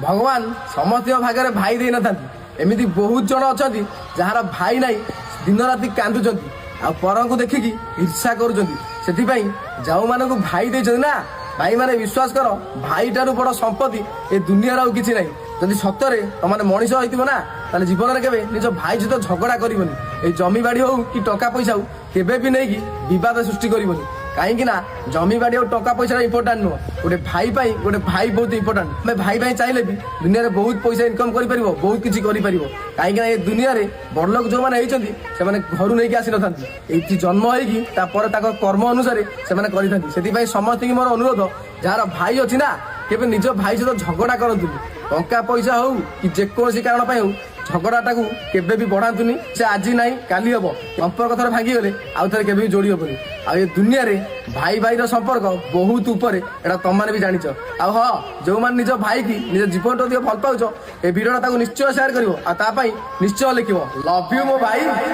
भगवान समस्त भागे भाई दे ना एमती बहुत जन अच्छा जार भाई ना दिन राति कांदुंट पर को देखिकी ईर्षा करो मान भाई दे ना भाई माने विश्वास कर भाई ठार बड़ संपत्ति ए दुनिया किसी ना जदि सतरे तुम मनीष होना ताले जीवन में केवे निज भाई सहित झगड़ा करनी जमी बाड़ी हो कि टका पैसा हो केबे भी नहीं कि बद सृष्टि करनी कहीं जमी बाड़ी और टका पैसा इंपोर्टाट नुह गोटे भाई गोटे भाई बहुत इंपोर्टाट मैं भाई चाहिए भी दुनिया में बहुत पैसा इनकम कर बहुत किसी कहीं दुनिया में बड़ लोग जो मैंने से घर नहीं आसी ना ये जन्म होकर कर्म अनुसार से समस्त मोर अनुरोध जार भाई अच्छी ना केवल निज भाई सहित झगड़ा करतु टंका पैसा हो कि जेकोसी कारण हो झगड़ाटा को केबे भी बढ़ातुनी से आज ना काली हम संपर्क थर भांगी गले आउ थे केबे भी जोड़ी हेनी आ दुनिया रे भाई भाई संपर्क बहुत ऊपर एटा तुम मैंने भी जानिच आ हाँ जो मैंने निज भाई की निज जीवन तो भल पाउच ए भिडियोटा निश्चय शेयर कर निश्चय लिख लव यू मो भाई।